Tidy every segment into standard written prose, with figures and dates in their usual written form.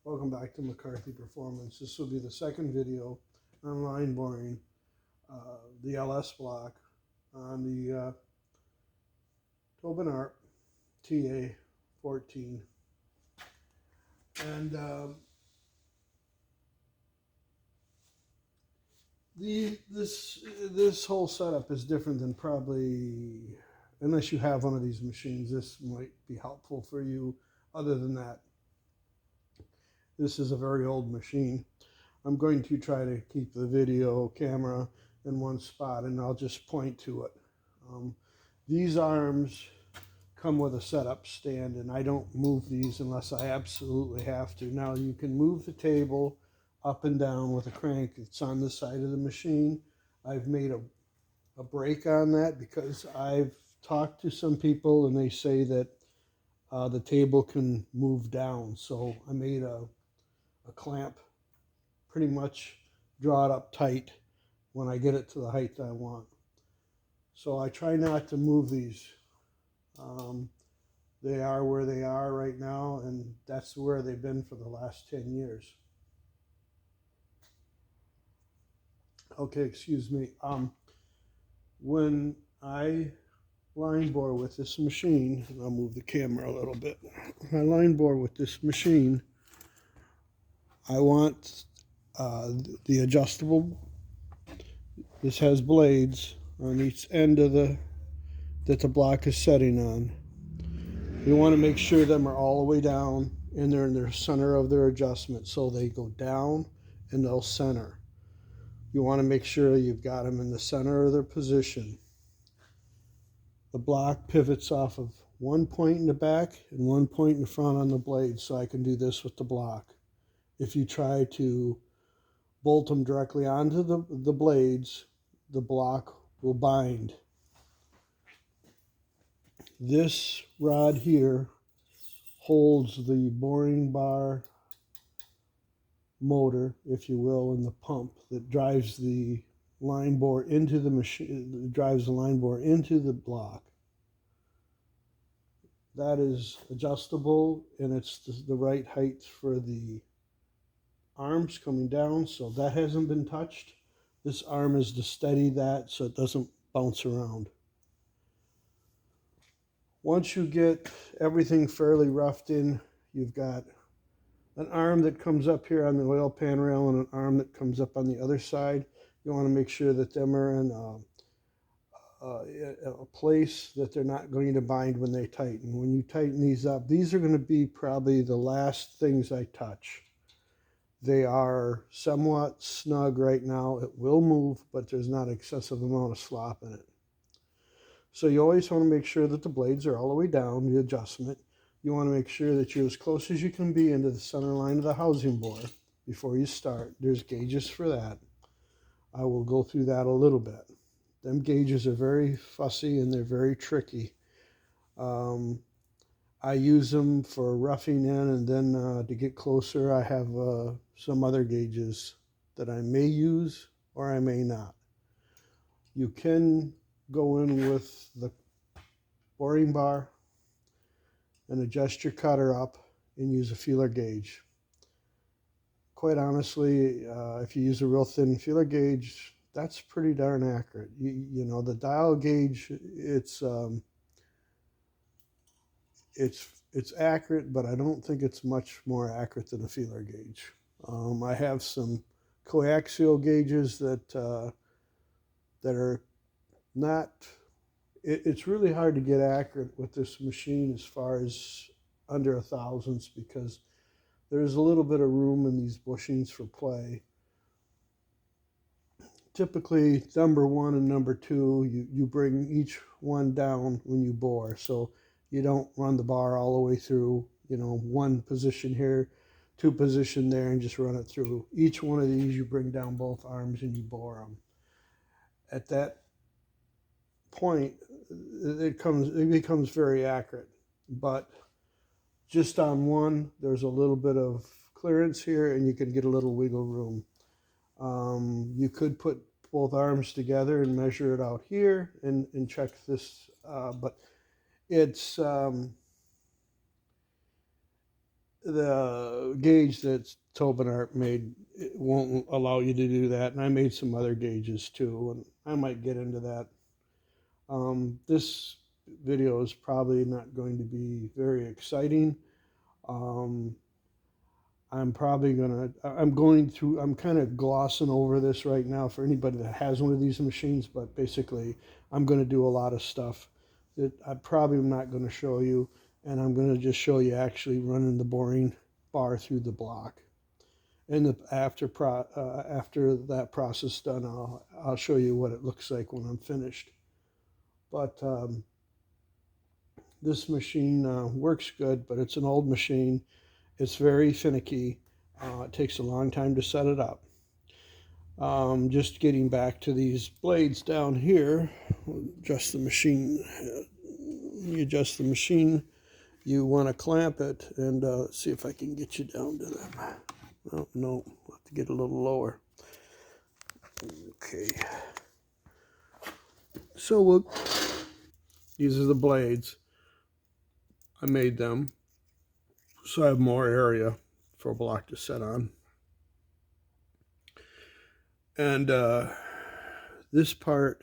Welcome back to McCarthy Performance. This will be the second video on line boring the LS block on the Tobin TA14. And this whole setup is different than probably, unless you have one of these machines, this might be helpful for you. Other than that, this is a very old machine. I'm going to try to keep the video camera in one spot and I'll just point to it. These arms come with a setup stand and I don't move these unless I absolutely have to. Now you can move the table up and down with a crank. It's on the side of the machine. I've made a break on that because I've talked to some people and they say that the table can move down. So I made a clamp, pretty much draw it up tight when I get it to the height I want. So I try not to move these. They are where they are right now, and that's where they've been for the last 10 years. Okay, excuse me. When I line bore with this machine, and I'll move the camera a little bit. When I line bore with this machine, I want the adjustable. This has blades on each end of that the block is setting on. You want to make sure them are all the way down and they're in their center of their adjustment, so they go down and they'll center. You want to make sure you've got them in the center of their position. The block pivots off of one point in the back and one point in the front on the blade, so I can do this with the block. If you try to bolt them directly onto the blades, the block will bind. This rod here holds the boring bar motor, if you will, and the pump that drives the line bore into the machine, drives the line bore into the block. That is adjustable and it's the right height for the arms coming down, so that hasn't been touched. This arm is to steady that so it doesn't bounce around. Once you get everything fairly roughed in, you've got an arm that comes up here on the oil pan rail and an arm that comes up on the other side. You want to make sure that them are in a place that they're not going to bind when they tighten. When you tighten these up, these are going to be probably the last things I touch. They are somewhat snug right now. It will move, but there's not excessive amount of slop in it. So you always want to make sure that the blades are all the way down, the adjustment. You want to make sure that you're as close as you can be into the center line of the housing bore before you start. There's gauges for that. I will go through that a little bit. Them gauges are very fussy and they're very tricky. I use them for roughing in, and then to get closer I have some other gauges that I may use or I may not. You can go in with the boring bar and adjust your cutter up and use a feeler gauge. Quite honestly, if you use a real thin feeler gauge, that's pretty darn accurate. You know, the dial gauge, it's accurate, but I don't think it's much more accurate than a feeler gauge. I have some coaxial gauges that are not. It's really hard to get accurate with this machine as far as under a thousandths, because there's a little bit of room in these bushings for play. Typically, number one and number two, you bring each one down when you bore, so you don't run the bar all the way through, you know, one position here, two position there, and just run it through. Each one of these, you bring down both arms and you bore them. At that point, it becomes very accurate, but just on one, there's a little bit of clearance here and you can get a little wiggle room. You could put both arms together and measure it out here and check this, but it's the gauge that Tobin made, it won't allow you to do that, and I made some other gauges too, and I might get into that. This video is probably not going to be very exciting. Um, I'm probably gonna, I'm going through, I'm kind of glossing over this right now for anybody that has one of these machines, but basically I'm gonna do a lot of stuff that I probably am not gonna show you, and I'm gonna just show you actually running the boring bar through the block. And after that process done, I'll show you what it looks like when I'm finished. But this machine works good, but it's an old machine. It's very finicky. It takes a long time to set it up. Just getting back to these blades down here, adjust the machine. You adjust the machine. You want to clamp it, and see if I can get you down to them. Oh, no, we'll have to get a little lower. Okay. So these are the blades. I made them so I have more area for a block to set on. And this part,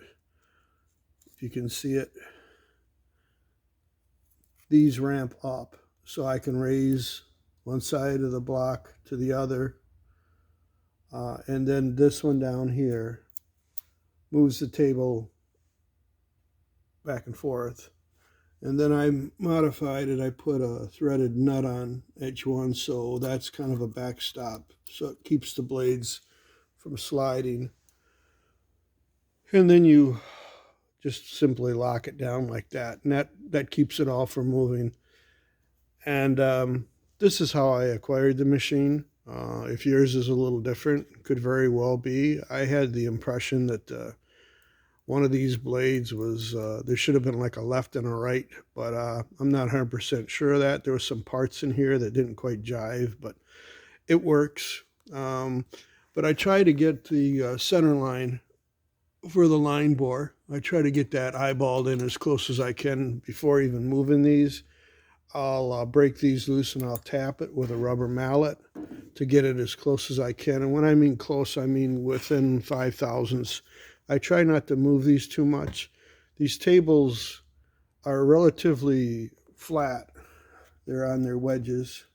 if you can see it, these ramp up so I can raise one side of the block to the other. And then this one down here moves the table back and forth. And then I modified it. I put a threaded nut on each one, so that's kind of a backstop. So it keeps the blades from sliding. And then you just simply lock it down like that. And that keeps it all from moving. And this is how I acquired the machine. If yours is a little different, could very well be. I had the impression that one of these blades was, there should have been like a left and a right, but I'm not 100% sure of that. There were some parts in here that didn't quite jive, but it works. But I try to get the center line for the line bore. I try to get that eyeballed in as close as I can before even moving these. I'll break these loose and I'll tap it with a rubber mallet to get it as close as I can. And when I mean close, I mean within 5/1000ths. I try not to move these too much. These tables are relatively flat. They're on their wedges,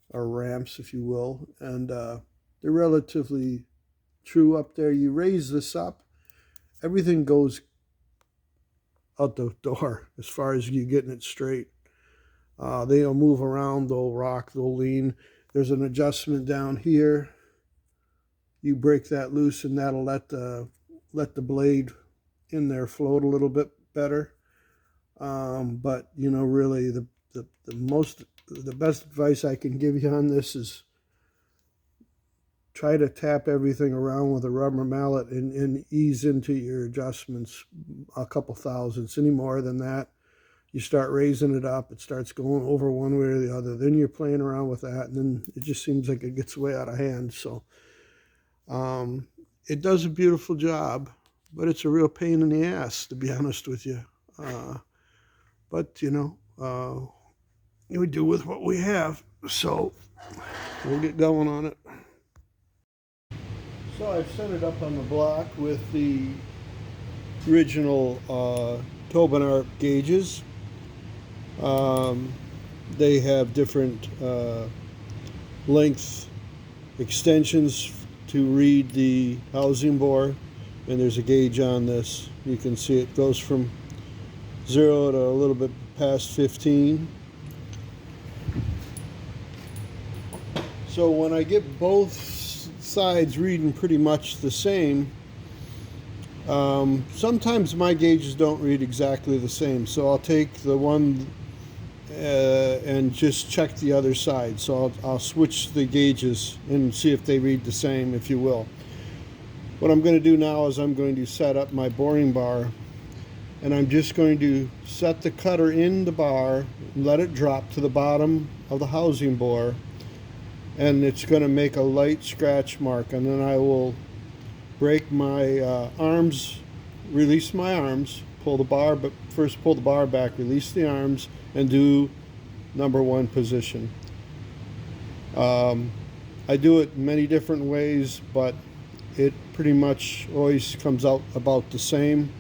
or ramps, if you will, and they're relatively true up there. You raise this up, everything goes out the door as far as you getting it straight. They'll move around, they'll rock, they'll lean. There's an adjustment down here. You break that loose, and that'll let the blade in there float a little bit better. But you know, really, the best advice I can give you on this is try to tap everything around with a rubber mallet and ease into your adjustments a couple thousandths. Any more than that, you start raising it up, it starts going over one way or the other. Then you're playing around with that, and then it just seems like it gets way out of hand. So it does a beautiful job, but it's a real pain in the ass, to be honest with you. But you know, we do with what we have, so we'll get going on it. So I've set it up on the block with the original tobin gauges. They have different length extensions to read the housing bore, and there's a gauge on this. You can see it goes from 0 to a little bit past 15. So when I get both sides reading pretty much the same, sometimes my gauges don't read exactly the same, so I'll take the one and just check the other side. So I'll switch the gauges and see if they read the same, if you will. What I'm going to do now is I'm going to set up my boring bar, and I'm just going to set the cutter in the bar and let it drop to the bottom of the housing bore, and it's going to make a light scratch mark, and then I will break my arms, release my arms, pull the bar, but first pull the bar back, release the arms, and do number 1 position. I do it many different ways, but it pretty much always comes out about the same.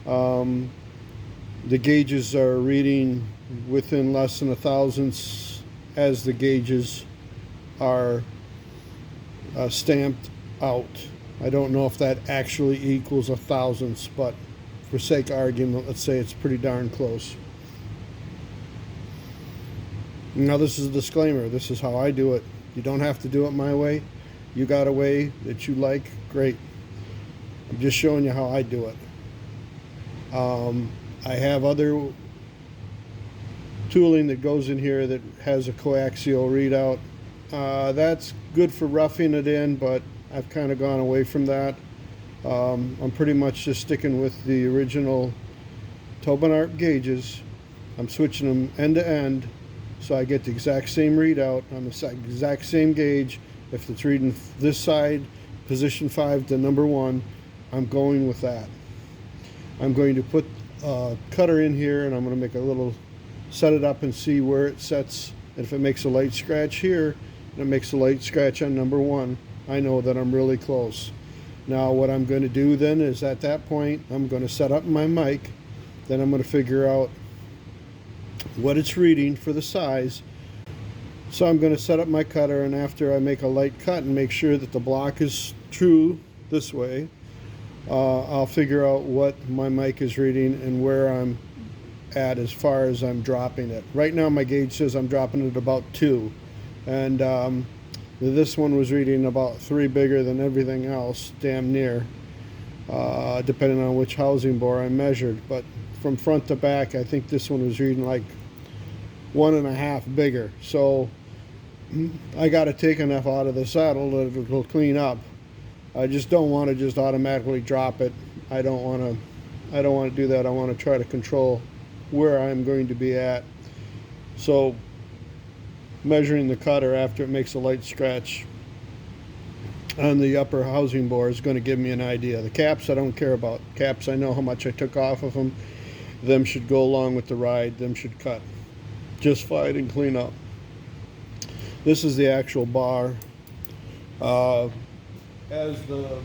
Um, the gauges are reading within less than a thousandths as the gauges are stamped out. I don't know if that actually equals a thousandths, but for sake of argument, let's say it's pretty darn close. Now, this is a disclaimer. This is how I do it. You don't have to do it my way. You got a way that you like, great. I'm just showing you how I do it. I have other tooling that goes in here that has a coaxial readout. That's good for roughing it in, but I've kind of gone away from that. I'm pretty much just sticking with the original tobin gauges. I'm switching them end to end, so I get the exact same readout on the exact same gauge. If it's reading this side, position 5 to number 1, I'm going with that. I'm going to put a cutter in here, and I'm going to make a little, set it up and see where it sets. And if it makes a light scratch here, and it makes a light scratch on number 1, I know that I'm really close. Now what I'm going to do then is, at that point, I'm going to set up my mic. Then I'm going to figure out what it's reading for the size. So I'm going to set up my cutter, and after I make a light cut and make sure that the block is true this way, I'll figure out what my mic is reading and where I'm at as far as I'm dropping it. Right now my gauge says I'm dropping it about 2, and this one was reading about 3 bigger than everything else, damn near, depending on which housing bore I measured. But from front to back, I think this one was reading like 1.5 bigger. So I got to take enough out of the saddle that it'll clean up. I just don't want to just automatically drop it. I don't want to do that. I want to try to control where I'm going to be at. So measuring the cutter after it makes a light scratch on the upper housing bore is going to give me an idea. The caps I don't care about. Caps, I know how much I took off of them. Them should go along with the ride. Them should cut just fine and clean up. This is the actual bar. As the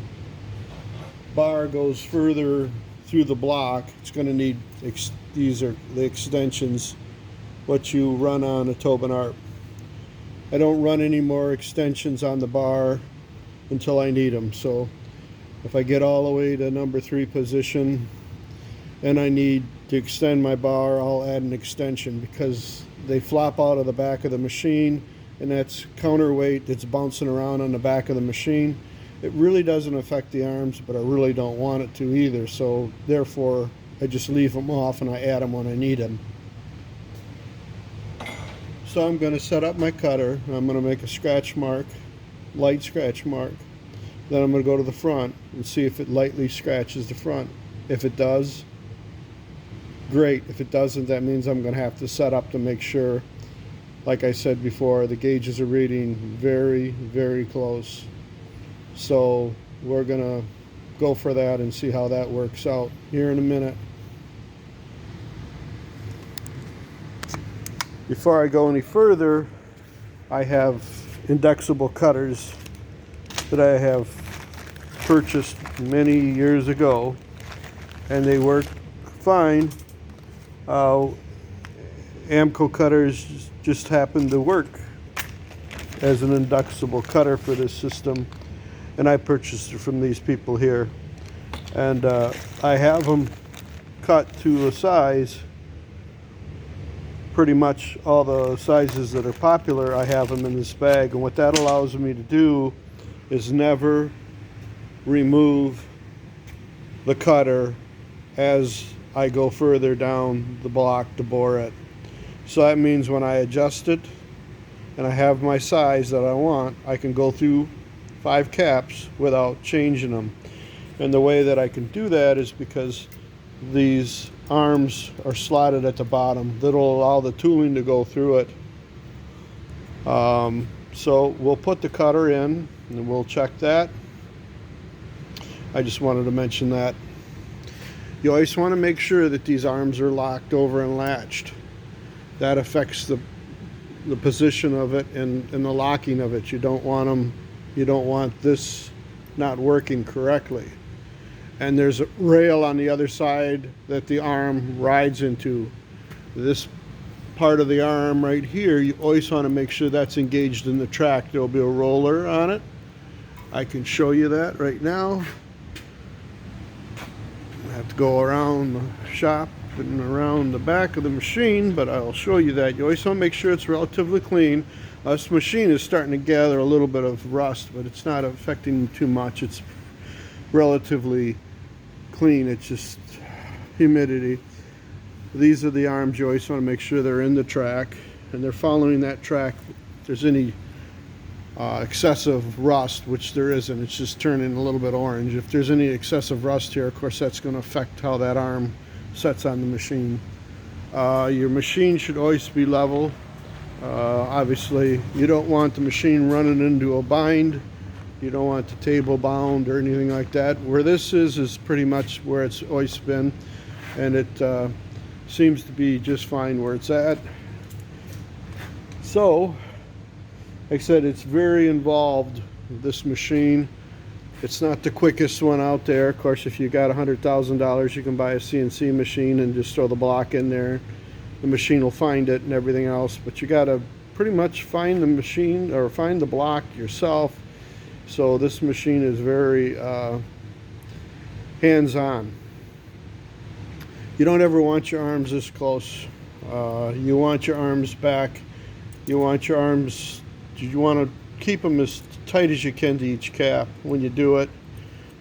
bar goes further through the block, it's going to need, these are the extensions, what you run on a tobin ARP. I don't run any more extensions on the bar until I need them. So if I get all the way to number 3 position and I need to extend my bar, I'll add an extension, because they flop out of the back of the machine, and that's counterweight that's bouncing around on the back of the machine. It really doesn't affect the arms, but I really don't want it to either. So therefore, I just leave them off and I add them when I need them. So I'm going to set up my cutter. I'm going to make a scratch mark, light scratch mark. Then I'm going to go to the front and see if it lightly scratches the front. If it does, great. If it doesn't, that means I'm going to have to set up to make sure, like I said before, the gauges are reading very, very close. So we're going to go for that and see how that works out here in a minute. Before I go any further, I have indexable cutters that I have purchased many years ago, and they work fine. Amco cutters just happen to work as an indexable cutter for this system, and I purchased it from these people here, and I have them cut to a size, pretty much all the sizes that are popular. I have them in this bag, and what that allows me to do is never remove the cutter as I go further down the block to bore it. So that means when I adjust it and I have my size that I want, I can go through 5 caps without changing them. And the way that I can do that is because these arms are slotted at the bottom. That'll allow the tooling to go through it. So we'll put the cutter in and we'll check that. I just wanted to mention that. You always want to make sure that these arms are locked over and latched. That affects the the position of it and the locking of it. You don't want this not working correctly. And there's a rail on the other side that the arm rides into. This part of the arm right here, you always want to make sure that's engaged in the track. There'll be a roller on it. I can show you that right now. I have to go around the shop and around the back of the machine, but I'll show you that. You always want to make sure it's relatively clean. This machine is starting to gather a little bit of rust, but it's not affecting too much. It's relatively clean. It's just humidity. These are the arm joists. You want to make sure they're in the track and they're following that track. If there's any excessive rust, which there isn't, it's just turning a little bit orange. If there's any excessive rust here, of course that's going to affect how that arm sets on the machine. Your machine should always be level. Obviously you don't want the machine running into a bind. You don't want the table bound or anything like that. Where this is pretty much where it's always been, and it seems to be just fine where it's at. So like I said, it's very involved, this machine. It's not the quickest one out there. Of course, if you got $100,000, you can buy a CNC machine and just throw the block in there. The machine will find it and everything else. But you got to pretty much find the machine or find the block yourself. So this machine is very hands-on. You don't ever want your arms this close. You want your arms back. You want your arms, you want to keep them as tight as you can to each cap when you do it.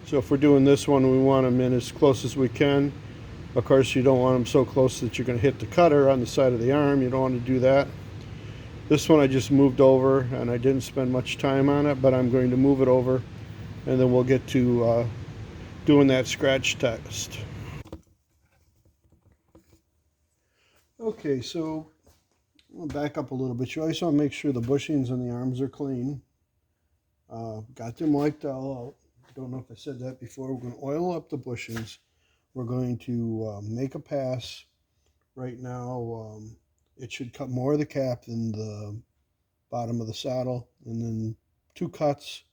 So if we're doing this one, we want them in as close as we can. Of course, you don't want them so close that you're going to hit the cutter on the side of the arm. You don't want to do that. This one I just moved over and I didn't spend much time on it, but I'm going to move it over and then we'll get to doing that scratch test. Okay, so we'll back up a little bit. You always want to make sure the bushings on the arms are clean. Got them wiped all out. Don't know if I said that before. We're going to oil up the bushings. We're going to make a pass. Right now, it should cut more of the cap than the bottom of the saddle. And then 2 cuts.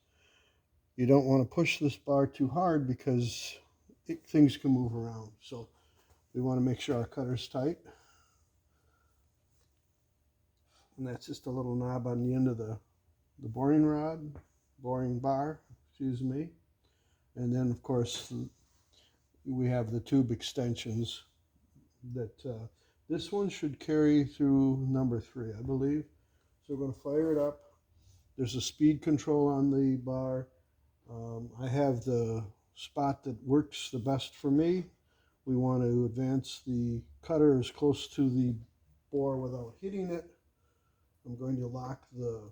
You don't want to push this bar too hard because things can move around. So we want to make sure our cutter's tight. And that's just a little knob on the end of the boring bar, excuse me. And then of course we have the tube extensions that this one should carry through number 3, I believe. So we're going to fire it up. There's a speed control on the bar. I have the spot that works the best for me. We want to advance the cutter as close to the bore without hitting it. I'm going to lock the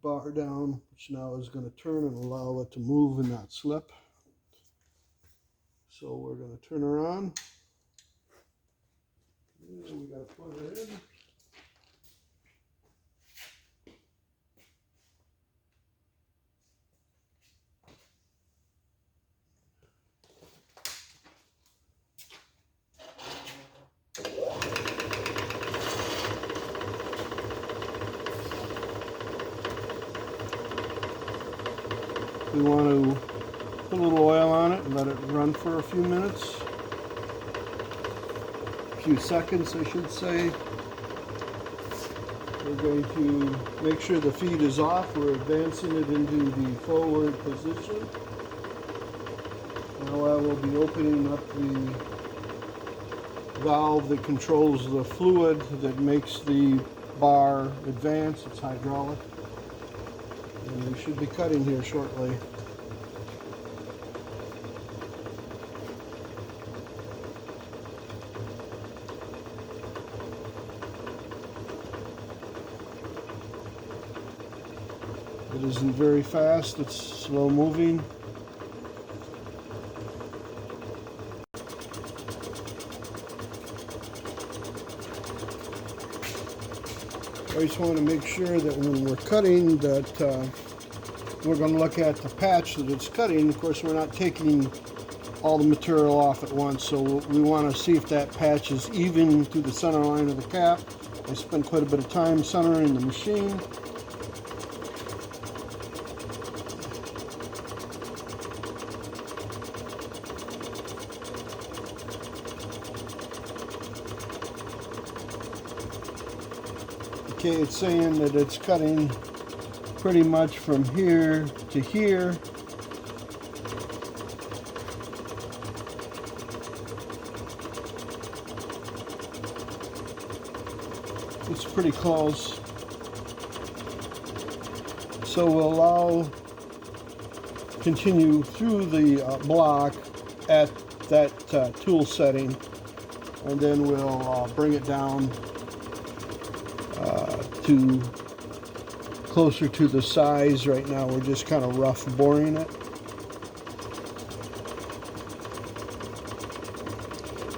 bar down, which now is going to turn and allow it to move and not slip. So we're going to turn her on. And we got to plug it in. We want to put a little oil on it and let it run for a few minutes. A few seconds, I should say. We're going to make sure the feed is off. We're advancing it into the forward position. Now I will be opening up the valve that controls the fluid that makes the bar advance. It's hydraulic. And we should be cutting here shortly. It isn't very fast, it's slow moving. I just want to make sure that when we're cutting that we're going to look at the patch that it's cutting. Of course, we're not taking all the material off at once, so we want to see if that patch is even to the center line of the cap I spent quite a bit of time centering the machine. Okay, it's saying that it's cutting pretty much from here to here. It's pretty close. So we'll continue through the block at that tool setting, and then we'll bring it down to closer to the size. Right now we're just kind of rough boring it.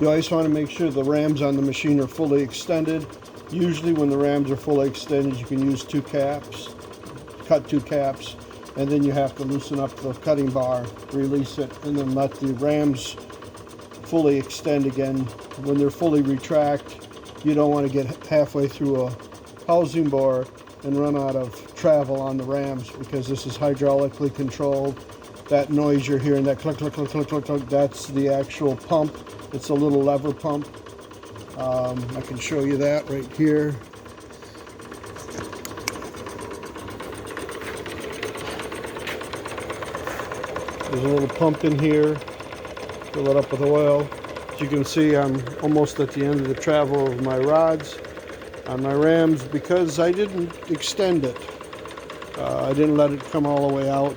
You always want to make sure the rams on the machine are fully extended. Usually when the rams are fully extended, you can use 2 caps, cut 2 caps, and then you have to loosen up the cutting bar, release it, and then let the rams fully extend again. When they're fully retract, you don't want to get halfway through a housing bore and run out of travel on the rams, because this is hydraulically controlled. That noise you're hearing, that click, click, click, click, click, click, that's the actual pump. It's a little lever pump. I can show you that right here. There's a little pump in here. Fill it up with oil. As you can see, I'm almost at the end of the travel of my rods on my rams because I didn't extend it. I didn't let it come all the way out.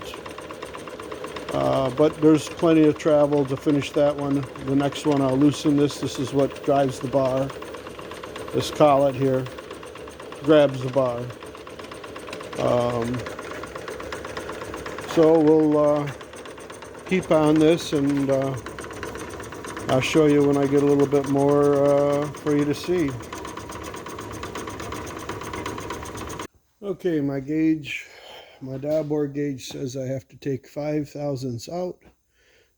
But there's plenty of travel to finish that one. The next one, I'll loosen this. This is what drives the bar. This collet here grabs the bar. So we'll keep on this, and I'll show you when I get a little bit more for you to see. Okay, my gauge, my dial bore gauge says I have to take 5 thousandths out,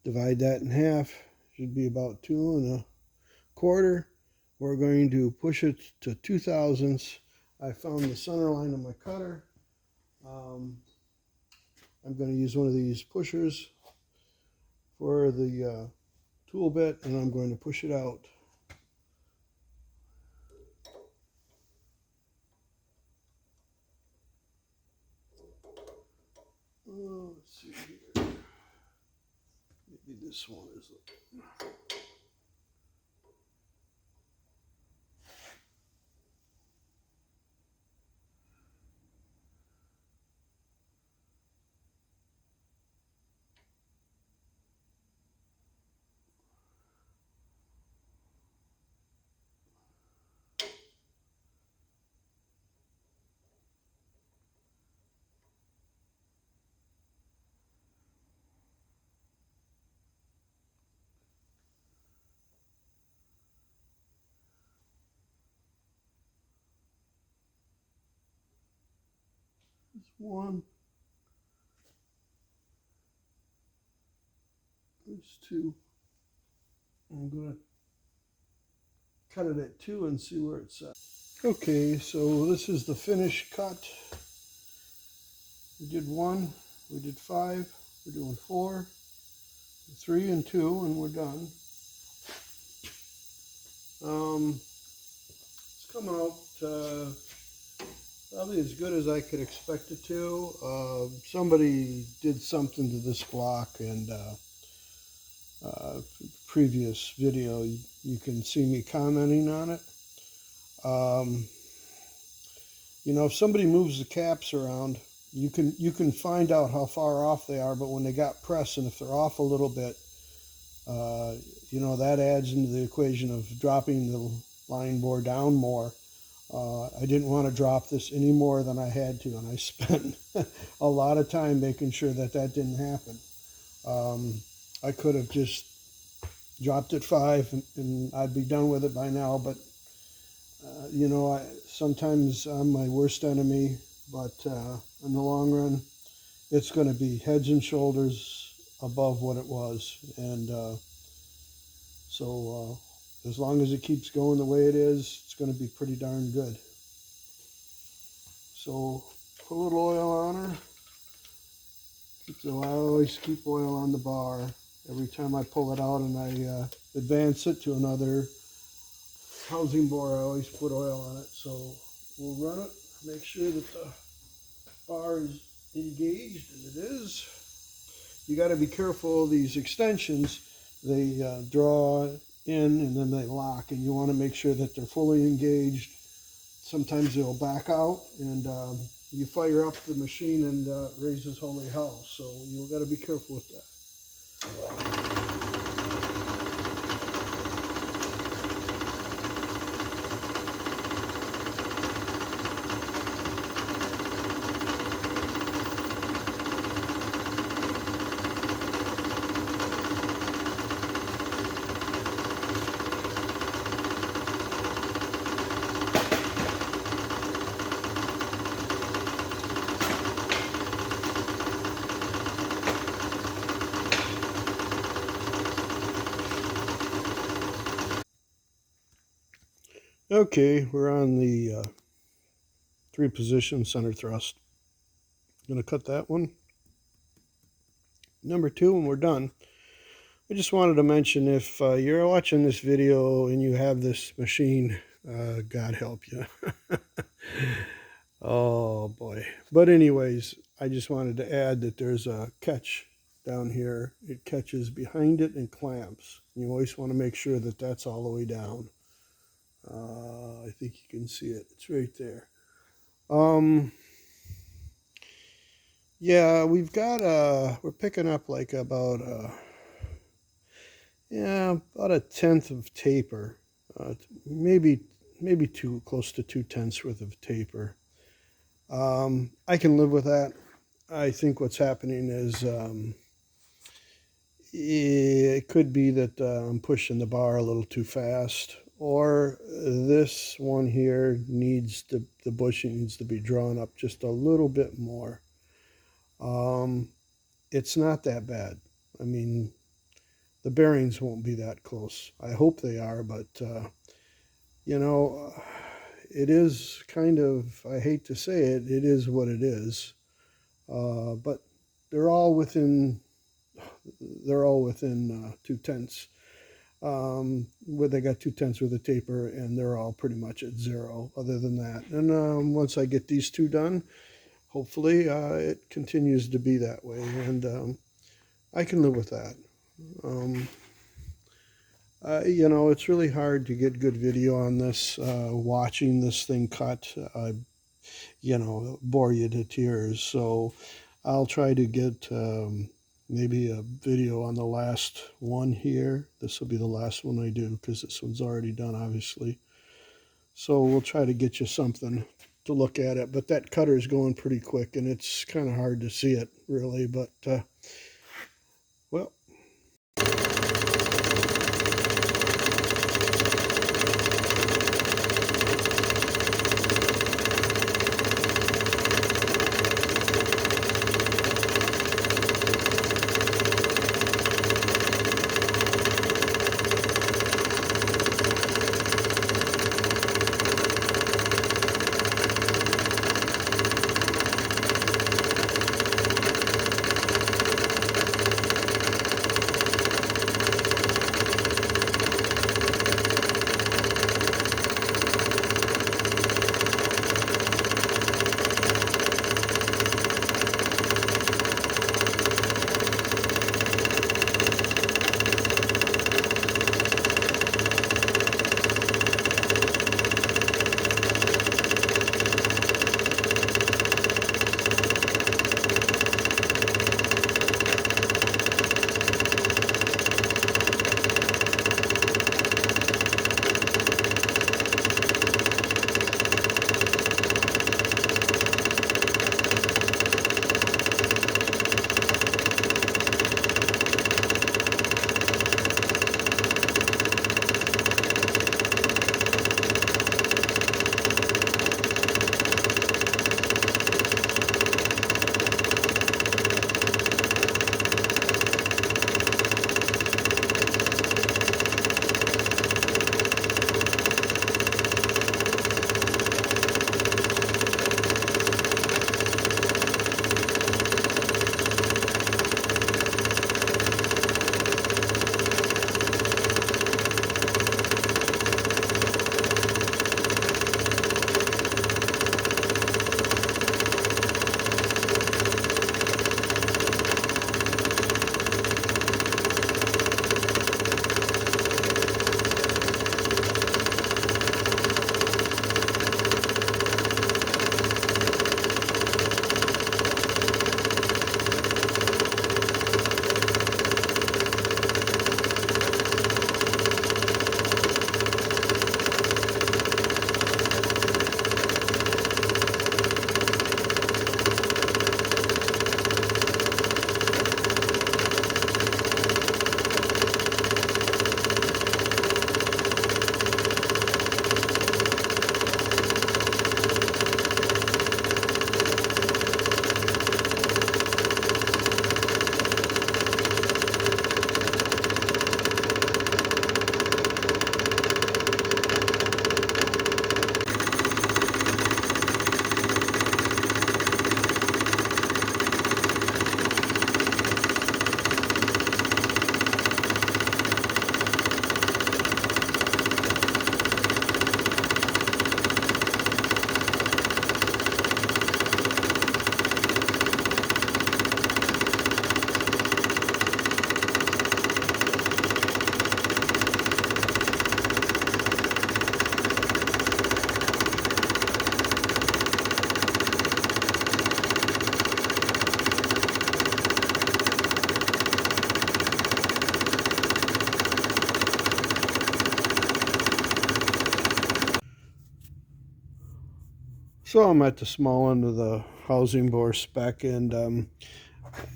divide that in half, should be about 2 1/4. We're going to push it to 2 thousandths. I found the center line of my cutter. I'm going to use one of these pushers for the tool bit, and I'm going to push it out. Let's see here. Maybe this one is. There's one. There's 2. I'm going to cut it at 2 and see where it's at. Okay, so this is the finished cut. We did 1, we did 5, we're doing 4, 3 and 2, and we're done. It's come out probably as good as I could expect it to. Somebody did something to this block, and previous video you can see me commenting on it. You know, if somebody moves the caps around, you can find out how far off they are, but when they got pressed, and if they're off a little bit, you know, that adds into the equation of dropping the line bore down more. I didn't want to drop this any more than I had to, and I spent a lot of time making sure that that didn't happen. I could have just dropped it 5 and I'd be done with it by now, but you know, sometimes I'm my worst enemy, but in the long run, it's going to be heads and shoulders above what it was. And so as long as it keeps going the way it is, it's going to be pretty darn good. So put a little oil on her. So I always keep oil on the bar. Every time I pull it out and I advance it to another housing bore, I always put oil on it. So we'll run it, make sure that the bar is engaged, and it is. You got to be careful of these extensions. They draw in and then they lock, and you want to make sure that they're fully engaged. Sometimes they'll back out, and you fire up the machine and it raises holy hell. So you've got to be careful with that. Okay, we're on the 3-position center thrust. I'm going to cut that one. Number 2, and we're done. I just wanted to mention, if you're watching this video and you have this machine, God help you. Oh boy. But anyways, I just wanted to add that there's a catch down here. It catches behind it and clamps. You always want to make sure that that's all the way down. I think you can see it. It's right there. Yeah, we've got we're picking up like about about 1/10 of taper, maybe close to 2/10 worth of taper. I can live with that. I think what's happening is it could be that I'm pushing the bar a little too fast, or this one here needs the bushing needs to be drawn up just a little bit more. It's not that bad. I mean, the bearings won't be that close. I hope they are, but you know, it is kind of, I hate to say it, it is what it is. But they're all within 2/10. Where they got 2/10 with a taper, and they're all pretty much at 0 other than that. And once I get these 2 done, hopefully it continues to be that way, and I can live with that. You know, it's really hard to get good video on this. Watching this thing cut, you know, bore you to tears. So I'll try to get maybe a video on the last one here. This will be the last one I do, because this one's already done, obviously. So we'll try to get you something to look at it. But that cutter is going pretty quick, and it's kind of hard to see it, really. But, well. So I'm at the small end of the housing bore spec, and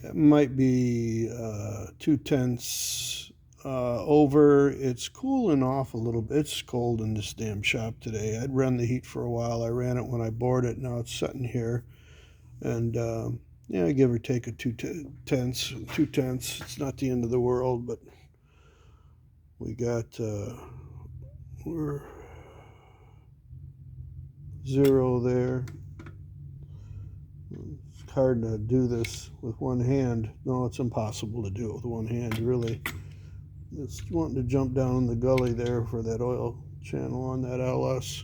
it might be 2/10 over. It's cooling off a little bit. It's cold in this damn shop today. I'd run the heat for a while. I ran it when I bored it. Now it's sitting here, and yeah, give or take a 2/10. 2/10. It's not the end of the world, but we got we're 0 there. It's hard to do this with one hand. No, it's impossible to do it with one hand, really. It's wanting to jump down in the gully there for that oil channel on that LS.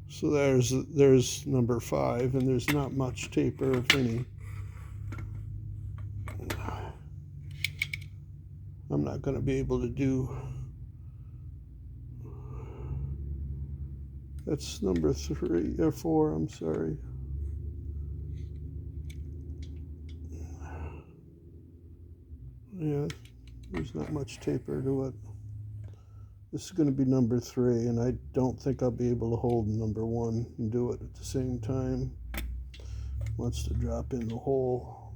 So there's number 5, and there's not much taper, if any. I'm not going to be able to do. That's number 3 or 4. I'm sorry. Yeah, there's not much taper to it. This is going to be number 3, and I don't think I'll be able to hold number 1 and do it at the same time. Wants to drop in the hole.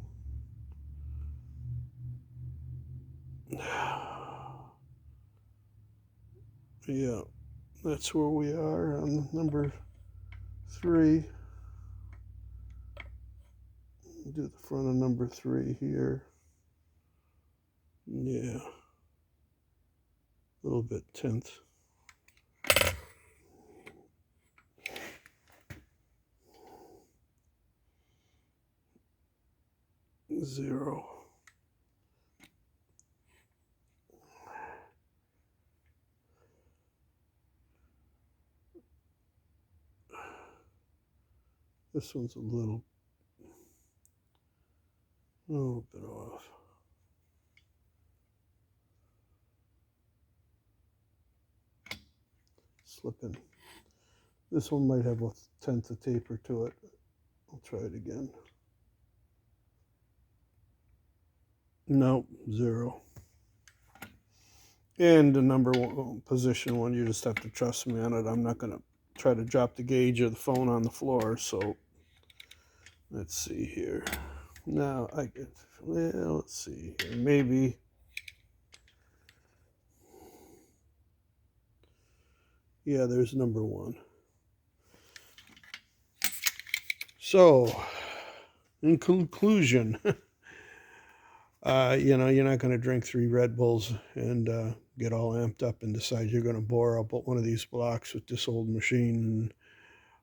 Yeah, that's where we are on number 3. Do the front of number 3 here. Yeah, a little bit 10th. Zero. This one's a little bit off. Slipping. This one might have a 10th of taper to it. I'll try it again. Nope, 0. And the number 1 position one, you just have to trust me on it. I'm not going to try to drop the gauge of the phone on the floor. So let's see here. Now I get, well, let's see here. Maybe. Yeah, there's number 1. So, in conclusion, you know, you're not going to drink 3 Red Bulls and get all amped up and decide you're going to bore up one of these blocks with this old machine.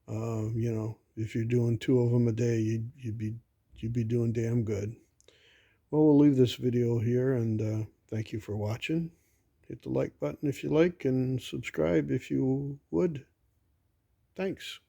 And, you know, if you're doing 2 of them a day, you'd be doing damn good. Well, we'll leave this video here, and thank you for watching. Hit the like button if you like, and subscribe if you would. Thanks.